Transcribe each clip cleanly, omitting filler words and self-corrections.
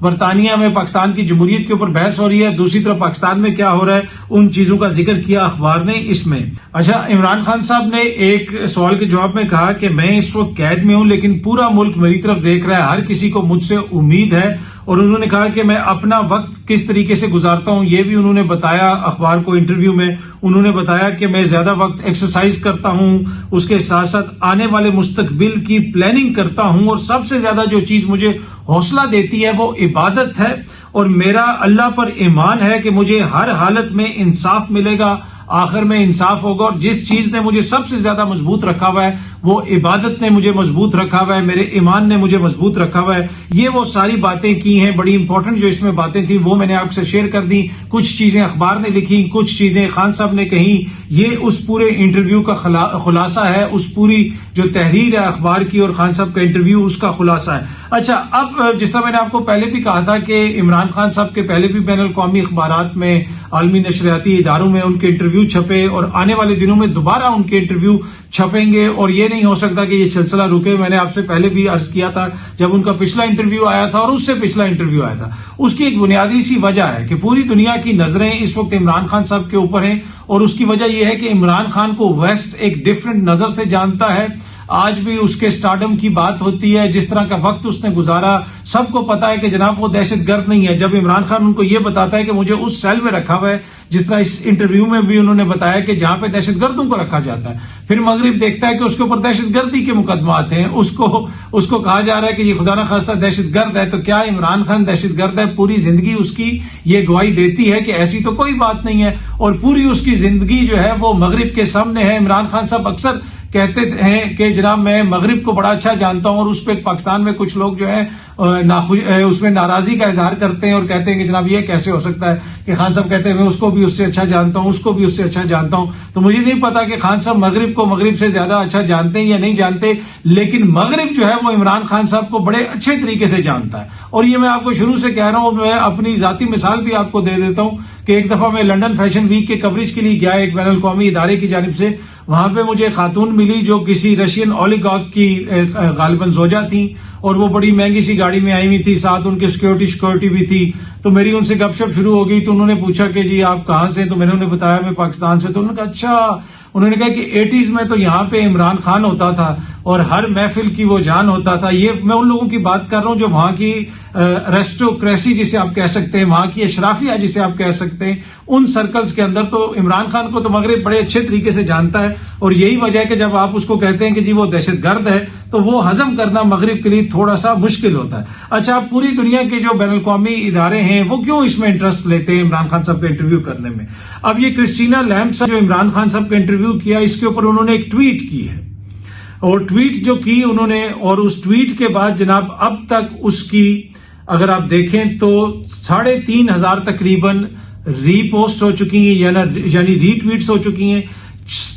برطانیہ میں پاکستان کی جمہوریت کے اوپر بحث ہو رہی ہے، دوسری طرف پاکستان میں کیا ہو رہا ہے، ان چیزوں کا ذکر کیا اخبار نے اس میں۔ اچھا، عمران خان صاحب نے ایک سوال کے جواب میں کہا کہ میں اس وقت قید میں ہوں لیکن پورا ملک میری طرف دیکھ رہا ہے، ہر کسی کو مجھ سے امید ہے، اور انہوں نے کہا کہ میں اپنا وقت کس طریقے سے گزارتا ہوں یہ بھی انہوں نے بتایا اخبار کو انٹرویو میں۔ انہوں نے بتایا کہ میں زیادہ وقت ایکسرسائز کرتا ہوں، اس کے ساتھ ساتھ آنے والے مستقبل کی پلاننگ کرتا ہوں، اور سب سے زیادہ جو چیز مجھے حوصلہ دیتی ہے وہ عبادت ہے، اور میرا اللہ پر ایمان ہے کہ مجھے ہر حالت میں انصاف ملے گا، آخر میں انصاف ہوگا، اور جس چیز نے مجھے سب سے زیادہ مضبوط رکھا ہوا ہے وہ عبادت نے مجھے مضبوط رکھا ہوا ہے، میرے ایمان نے مجھے مضبوط رکھا ہوا ہے۔ یہ وہ ساری باتیں کی ہیں، بڑی امپورٹنٹ جو اس میں باتیں تھیں وہ میں نے آپ سے شیئر کر دی۔ کچھ چیزیں اخبار نے لکھی، کچھ چیزیں خان صاحب نے کہیں، یہ اس پورے انٹرویو کا خلاصہ ہے، اس پوری جو تحریر ہے اخبار کی اور خان صاحب کا انٹرویو اس کا خلاصہ ہے۔ اچھا، اب جس طرح میں نے آپ کو پہلے بھی کہا تھا کہ عمران خان صاحب کے پہلے بھی بین الاقوامی اخبارات میں، عالمی نشریاتی اداروں میں ان کے انٹرویو چھپے، اور آنے والے دنوں میں دوبارہ ان کے انٹرویو چھپیں گے، اور یہ نہیں ہو سکتا کہ یہ سلسلہ رکے۔ میں نے آپ سے پہلے بھی عرض کیا تھا جب ان کا پچھلا انٹرویو آیا تھا اور اس سے پچھلا انٹرویو آیا تھا، اس کی ایک بنیادی سی وجہ ہے کہ پوری دنیا کی نظریں اس وقت عمران خان صاحب کے اوپر ہیں، اور اس کی وجہ یہ ہے کہ عمران خان کو ویسٹ ایک ڈیفرنٹ نظر سے جانتا ہے۔ آج بھی اس کے سٹارڈم کی بات ہوتی ہے، جس طرح کا وقت اس نے گزارا، سب کو پتا ہے کہ جناب وہ دہشت گرد نہیں ہے۔ جب عمران خان ان کو یہ بتاتا ہے کہ مجھے اس سیل میں رکھا ہوا ہے، جس طرح اس انٹرویو میں بھی انہوں نے بتایا کہ جہاں پہ دہشت گردوں کو رکھا جاتا ہے، پھر مغرب دیکھتا ہے کہ اس کے اوپر دہشت گردی کے مقدمات ہیں، اس کو کہا جا رہا ہے کہ یہ خدا نخواستہ دہشت گرد ہے۔ تو کیا عمران خان دہشت گرد ہے؟ پوری زندگی اس کی یہ گواہی دیتی ہے کہ ایسی تو کوئی بات نہیں ہے، اور پوری اس کی زندگی جو ہے وہ مغرب کے سامنے ہے۔ عمران خان صاحب اکثر کہتے ہیں کہ جناب میں مغرب کو بڑا اچھا جانتا ہوں، اور اس پہ پاکستان میں کچھ لوگ جو ہے اس میں ناراضی کا اظہار کرتے ہیں اور کہتے ہیں کہ جناب یہ کیسے ہو سکتا ہے کہ خان صاحب کہتے ہیں میں اس کو بھی اس سے اچھا جانتا ہوں، اس کو بھی اس سے اچھا جانتا ہوں۔ تو مجھے نہیں پتا کہ خان صاحب مغرب کو مغرب سے زیادہ اچھا جانتے ہیں یا نہیں جانتے، لیکن مغرب جو ہے وہ عمران خان صاحب کو بڑے اچھے طریقے سے جانتا ہے۔ اور یہ میں آپ کو شروع سے کہہ رہا ہوں، میں اپنی ذاتی مثال بھی آپ کو دے دیتا ہوں کہ ایک دفعہ میں لندن فیشن ویک کے کوریج کے لیے گیا ایک بین الاقوامی ادارے کی جانب سے، وہاں پہ مجھے خاتون ملی جو کسی رشین اولیگارک کی غالباً زوجہ تھیں، اور وہ بڑی مہنگی سی گاڑی میں آئی ہوئی تھی، ساتھ ان کے سیکورٹی بھی تھی۔ تو میری ان سے گپ شپ شروع ہو گئی، تو انہوں نے پوچھا کہ جی آپ کہاں سے؟ تو میں نے انہیں بتایا میں پاکستان سے۔ تو انہوں نے کہا اچھا، انہوں نے کہا کہ 80s میں تو یہاں پہ عمران خان ہوتا تھا اور ہر محفل کی وہ جان ہوتا تھا۔ یہ میں ان لوگوں کی بات کر رہا ہوں جو وہاں کی ریسٹوکریسی جسے آپ کہہ سکتے ہیں، وہاں کی اشرافیہ جسے آپ کہہ سکتے ہیں، ان سرکلز کے اندر تو عمران خان کو تو مغرب بڑے اچھے طریقے سے جانتا ہے، اور یہی وجہ ہے کہ جب آپ اس کو کہتے ہیں کہ جی وہ دہشت گرد ہے تو وہ ہضم کرنا مغرب کے لیے تھوڑا سا مشکل ہوتا ہے۔ اچھا، پوری دنیا کے جو بین الاقوامی ادارے ہیں وہ کیوں اس میں انٹرسٹ لیتے ہیں عمران خان صاحب کا انٹرویو کرنے میں؟ اب یہ کرسٹینا لیمب صاحب جو عمران خان صاحب کا انٹرویو کیا، اس کے اوپر انہوں نے ایک ٹویٹ کی ہے، اور ٹویٹ جو کی انہوں نے، اور اس ٹویٹ کے بعد جناب اب تک اس کی اگر آپ دیکھیں تو 3,500 تقریباً ری پوسٹ ہو چکی ہیں، یعنی ری ٹویٹس ہو چکی ہیں،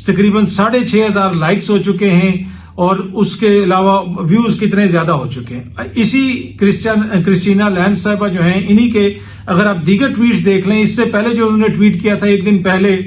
تقریباً 6,500 لائکس ہو چکے ہیں، اور اس کے علاوہ ویوز کتنے زیادہ ہو چکے ہیں۔ اسی کرسٹینا لیمب صاحبہ جو ہیں، انہی کے اگر آپ دیگر ٹویٹس دیکھ لیں، اس سے پہلے جو انہوں نے ٹویٹ کیا تھا ایک دن پہلے،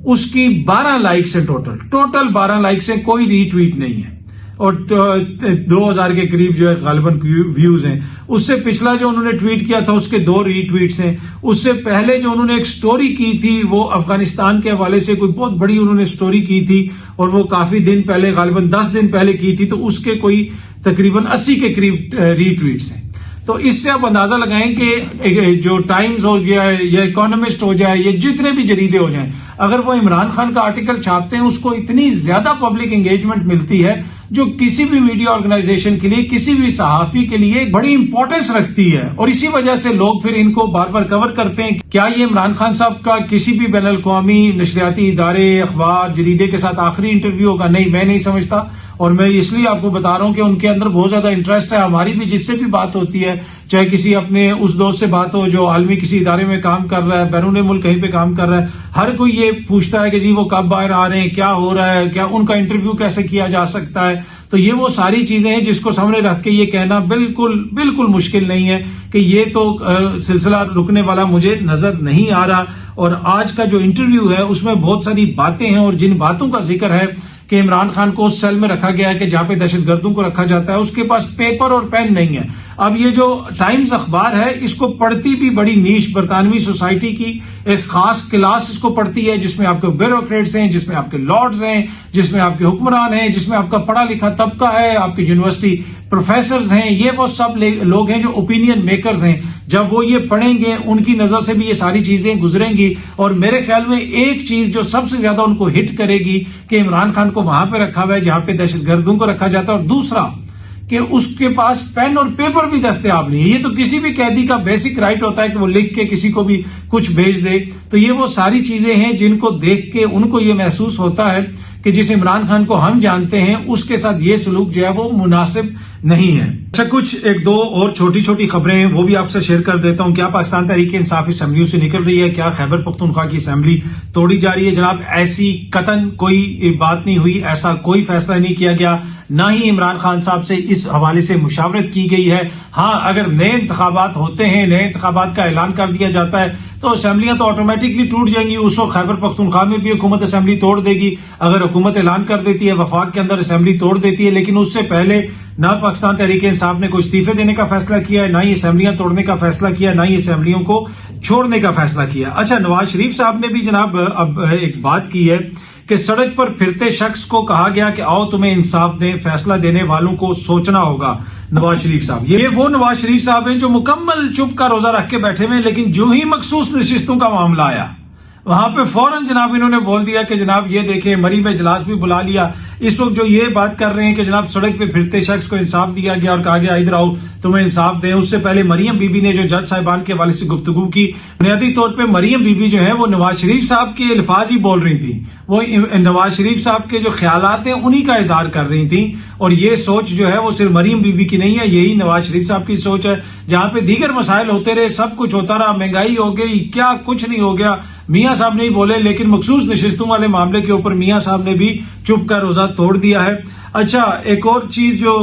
اس کی 12 لائکس ہیں، ٹوٹل 12 لائکس ہیں، کوئی ری ٹویٹ نہیں ہے، اور 2,000 کے قریب جو ہے غالباً ویوز ہیں۔ اس سے پچھلا جو انہوں نے ٹویٹ کیا تھا اس کے 2 ری ٹویٹس ہیں۔ اس سے پہلے جو انہوں نے ایک سٹوری کی تھی وہ افغانستان کے حوالے سے کوئی بہت بڑی انہوں نے سٹوری کی تھی، اور وہ کافی دن پہلے غالباً 10 دن پہلے کی تھی، تو اس کے کوئی تقریباً 80 کے قریب ری ٹویٹس ہیں۔ تو اس سے آپ اندازہ لگائیں کہ جو ٹائمز ہو گیا ہے یا اکانومسٹ ہو جائے یا جتنے بھی جریدے ہو جائیں، اگر وہ عمران خان کا آرٹیکل چھاپتے ہیں اس کو اتنی زیادہ پبلک انگیجمنٹ ملتی ہے جو کسی بھی میڈیا آرگنائزیشن کے لیے، کسی بھی صحافی کے لیے بڑی امپورٹنس رکھتی ہے، اور اسی وجہ سے لوگ پھر ان کو بار بار کور کرتے ہیں۔ کیا یہ عمران خان صاحب کا کسی بھی بین الاقوامی نشریاتی ادارے، اخبار، جریدے کے ساتھ آخری انٹرویو ہوگا؟ نہیں، میں نہیں سمجھتا، اور میں اس لیے آپ کو بتا رہا ہوں کہ ان کے اندر بہت زیادہ انٹرسٹ ہے۔ ہماری بھی جس سے بھی بات ہوتی ہے، چاہے کسی اپنے اس دوست سے بات ہو جو عالمی کسی ادارے میں کام کر رہا ہے، بیرون ملک کہیں پہ کام کر رہا ہے، ہر کوئی یہ پوچھتا ہے کہ جی وہ کب باہر آ رہے ہیں، کیا ہو رہا ہے، کیا ان کا انٹرویو کیسے کیا جا سکتا ہے۔ تو یہ وہ ساری چیزیں ہیں جس کو سامنے رکھ کے یہ کہنا بالکل مشکل نہیں ہے کہ یہ تو سلسلہ رکنے والا مجھے نظر نہیں آ رہا۔ اور آج کا جو انٹرویو ہے اس میں بہت ساری باتیں ہیں، اور جن باتوں کا ذکر ہے کہ عمران خان کو اس سیل میں رکھا گیا ہے کہ جہاں پہ دہشت گردوں کو رکھا جاتا ہے، اس کے پاس پیپر اور پین نہیں ہے۔ اب یہ جو ٹائمز اخبار ہے اس کو پڑھتی بھی بڑی نیش برطانوی سوسائٹی کی ایک خاص کلاس اس کو پڑھتی ہے، جس میں آپ کے بیوروکریٹس ہیں، جس میں آپ کے لارڈز ہیں، جس میں آپ کے حکمران ہیں، جس میں آپ کا پڑھا لکھا طبقہ ہے، آپ کے یونیورسٹی پروفیسرز ہیں، یہ وہ سب لوگ ہیں جو اوپینین میکرز ہیں۔ جب وہ یہ پڑھیں گے ان کی نظر سے بھی یہ ساری چیزیں گزریں گی، اور میرے خیال میں ایک چیز جو سب سے زیادہ ان کو ہٹ کرے گی کہ عمران خان کو وہاں پہ رکھا ہوا ہے جہاں پہ دہشت گردوں کو رکھا جاتا ہے، اور دوسرا کہ اس کے پاس پین اور پیپر بھی دستیاب نہیں ہے۔ یہ تو کسی بھی قیدی کا بیسک رائٹ ہوتا ہے کہ وہ لکھ کے کسی کو بھی کچھ بھیج دے۔ تو یہ وہ ساری چیزیں ہیں جن کو دیکھ کے ان کو یہ محسوس ہوتا ہے کہ جس عمران خان کو ہم جانتے ہیں اس کے ساتھ یہ سلوک جو ہے وہ مناسب نہیں ہے۔ اچھا، کچھ ایک دو اور چھوٹی چھوٹی خبریں ہیں وہ بھی آپ سے شیئر کر دیتا ہوں۔ کیا پاکستان تحریک انصاف اسمبلیوں سے نکل رہی ہے؟ کیا خیبر پختونخوا کی اسمبلی توڑی جا رہی ہے؟ جناب ایسی قطعاً کوئی بات نہیں ہوئی، ایسا کوئی فیصلہ نہیں کیا گیا، نہ ہی عمران خان صاحب سے اس حوالے سے مشاورت کی گئی ہے۔ ہاں، اگر نئے انتخابات ہوتے ہیں، نئے انتخابات کا اعلان کر دیا جاتا ہے تو اسمبلیاں تو آٹومیٹکلی ٹوٹ جائیں گی۔ اس وقت خیبر پختونخوا میں بھی حکومت اسمبلی توڑ دے گی، اگر حکومت اعلان کر دیتی ہے، وفاق کے اندر اسمبلی توڑ دیتی ہے۔ لیکن اس سے پہلے نہ پاکستان تحریک انصاف نے کوئی استعفے دینے کا فیصلہ کیا ہے، نہ ہی اسمبلیاں توڑنے کا فیصلہ کیا، نہ ہی اسمبلیوں کو چھوڑنے کا فیصلہ کیا۔ اچھا، نواز شریف صاحب نے بھی جناب اب ایک بات کی ہے کہ سڑک پر پھرتے شخص کو کہا گیا کہ آؤ تمہیں انصاف دیں، فیصلہ دینے والوں کو سوچنا ہوگا۔ نواز شریف صاحب، یہ وہ نواز شریف صاحب ہیں جو مکمل چپ کا روزہ رکھ کے بیٹھے ہوئے، لیکن جو ہی مخصوص نشستوں کا معاملہ آیا وہاں پہ فوراً جناب انہوں نے بول دیا کہ جناب یہ دیکھیں مریم اجلاس بھی بلا لیا۔ اس وقت جو یہ بات کر رہے ہیں کہ جناب سڑک پہ پھرتے شخص کو انصاف دیا گیا اور کہا گیا ادھر آؤ تمہیں انصاف دیں، اس سے پہلے مریم بی بی نے جو جج صاحبان کے حوالے سے گفتگو کی، بنیادی طور پہ مریم بی بی جو ہے وہ نواز شریف صاحب کے الفاظ ہی بول رہی تھیں، وہ نواز شریف صاحب کے جو خیالات ہیں انہی کا اظہار کر رہی تھیں، اور یہ سوچ جو ہے وہ صرف مریم بی بی کی نہیں ہے، یہی نواز شریف صاحب کی سوچ ہے۔ جہاں پہ دیگر مسائل ہوتے رہے، سب کچھ ہوتا رہا، مہنگائی ہو گئی، کیا کچھ نہیں ہو گیا، میاں صاحب نہیں بولے، لیکن مخصوص نشستوں والے معاملے کے اوپر میاں صاحب نے بھی چپ کا روزہ توڑ دیا ہے۔ اچھا، ایک اور چیز جو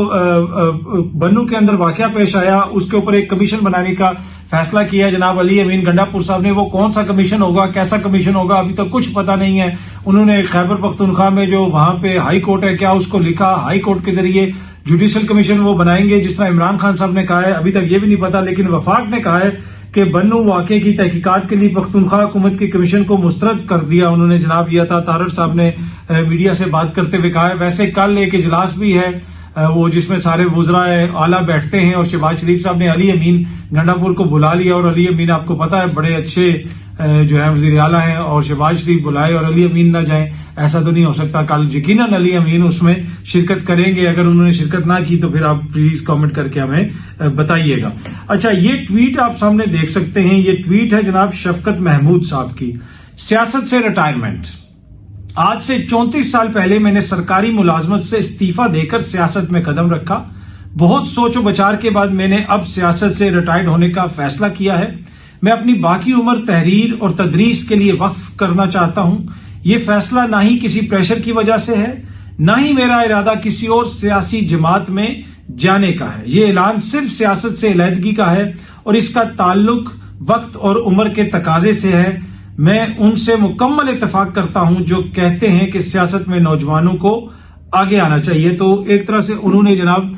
بنو کے اندر واقعہ پیش آیا، اس کے اوپر ایک کمیشن بنانے کا فیصلہ کیا ہے جناب علی امین گنڈا پور صاحب نے۔ وہ کون سا کمیشن ہوگا، کیسا کمیشن ہوگا، ابھی تک کچھ پتا نہیں ہے۔ انہوں نے خیبر پختونخوا میں جو وہاں پہ ہائی کورٹ ہے، کیا اس کو لکھا، ہائی کورٹ کے ذریعے جوڈیشل کمیشن وہ بنائیں گے جس طرح عمران خان صاحب نے کہا ہے، ابھی تک یہ بھی نہیں پتا۔ لیکن وفاق نے کہا ہے کہ بنو واقعے کی تحقیقات کے لیے پختونخوا حکومت کی کمیشن کو مسترد کر دیا انہوں نے۔ جناب یہ تارڑ صاحب نے میڈیا سے بات کرتے ہوئے کہا ہے۔ ویسے کل ایک اجلاس بھی ہے وہ جس میں سارے وزراء اعلیٰ بیٹھتے ہیں، اور شہباز شریف صاحب نے علی امین گنڈا پور کو بلا لیا، اور علی امین آپ کو پتا ہے بڑے اچھے جو ہے وزیر اعلیٰ ہیں، اور شہباز شریف بلائے اور علی امین نہ جائیں، ایسا تو نہیں ہو سکتا۔ کل یقیناً علی امین اس میں شرکت کریں گے، اگر انہوں نے شرکت نہ کی تو پھر آپ پلیز کامنٹ کر کے ہمیں بتائیے گا۔ اچھا، یہ ٹویٹ آپ سامنے دیکھ سکتے ہیں، یہ ٹویٹ ہے جناب شفقت محمود صاحب کی۔ سیاست سے ریٹائرمنٹ۔ آج سے 34 سال پہلے میں نے سرکاری ملازمت سے استعفیٰ دے کر سیاست میں قدم رکھا۔ بہت سوچ و بچار کے بعد میں نے اب سیاست سے ریٹائرڈ ہونے کا فیصلہ کیا ہے۔ میں اپنی باقی عمر تحریر اور تدریس کے لیے وقف کرنا چاہتا ہوں۔ یہ فیصلہ نہ ہی کسی پریشر کی وجہ سے ہے، نہ ہی میرا ارادہ کسی اور سیاسی جماعت میں جانے کا ہے۔ یہ اعلان صرف سیاست سے علیحدگی کا ہے اور اس کا تعلق وقت اور عمر کے تقاضے سے ہے۔ میں ان سے مکمل اتفاق کرتا ہوں جو کہتے ہیں کہ سیاست میں نوجوانوں کو آگے آنا چاہیے۔ تو ایک طرح سے انہوں نے جناب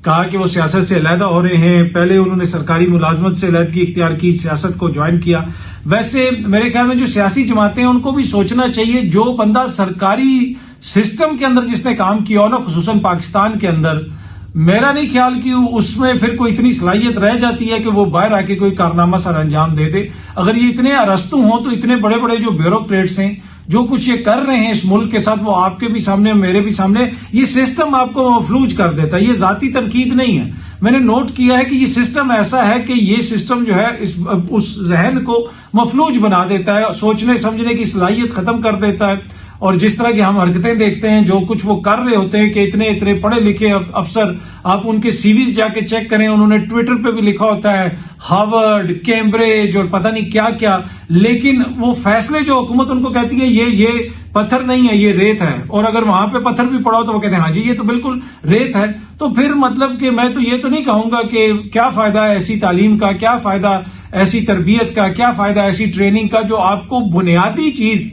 کہا کہ وہ سیاست سے علیحدہ ہو رہے ہیں۔ پہلے انہوں نے سرکاری ملازمت سے علیحدگی اختیار کی، سیاست کو جوائن کیا۔ ویسے میرے خیال میں جو سیاسی جماعتیں ہیں ان کو بھی سوچنا چاہیے، جو بندہ سرکاری سسٹم کے اندر جس نے کام کیا ہو نا، خصوصاً پاکستان کے اندر، میرا نہیں خیال کہ اس میں پھر کوئی اتنی صلاحیت رہ جاتی ہے کہ وہ باہر آ کے کوئی کارنامہ سر انجام دے دے۔ اگر یہ اتنے ارستو ہوں تو اتنے بڑے بڑے جو بیوروکریٹس ہیں جو کچھ یہ کر رہے ہیں اس ملک کے ساتھ، وہ آپ کے بھی سامنے میرے بھی سامنے، یہ سسٹم آپ کو مفلوج کر دیتا ہے۔ یہ ذاتی تنقید نہیں ہے، میں نے نوٹ کیا ہے کہ یہ سسٹم ایسا ہے کہ یہ سسٹم جو ہے اس ذہن کو مفلوج بنا دیتا ہے، سوچنے سمجھنے کی صلاحیت ختم کر دیتا ہے۔ اور جس طرح کی ہم حرکتیں دیکھتے ہیں، جو کچھ وہ کر رہے ہوتے ہیں کہ اتنے اتنے پڑھے لکھے افسر، آپ ان کے سی ویز جا کے چیک کریں، انہوں نے ٹویٹر پہ بھی لکھا ہوتا ہے ہارورڈ، کیمبرج اور پتہ نہیں کیا کیا، لیکن وہ فیصلے جو حکومت ان کو کہتی ہے یہ پتھر نہیں ہے، یہ ریت ہے، اور اگر وہاں پہ پتھر بھی پڑا ہو تو وہ کہتے ہیں ہاں جی یہ تو بالکل ریت ہے۔ تو پھر مطلب کہ میں تو یہ تو نہیں کہوں گا کہ کیا فائدہ ہے ایسی تعلیم کا، کیا فائدہ ایسی تربیت کا، کیا فائدہ ایسی ٹریننگ کا جو آپ کو بنیادی چیز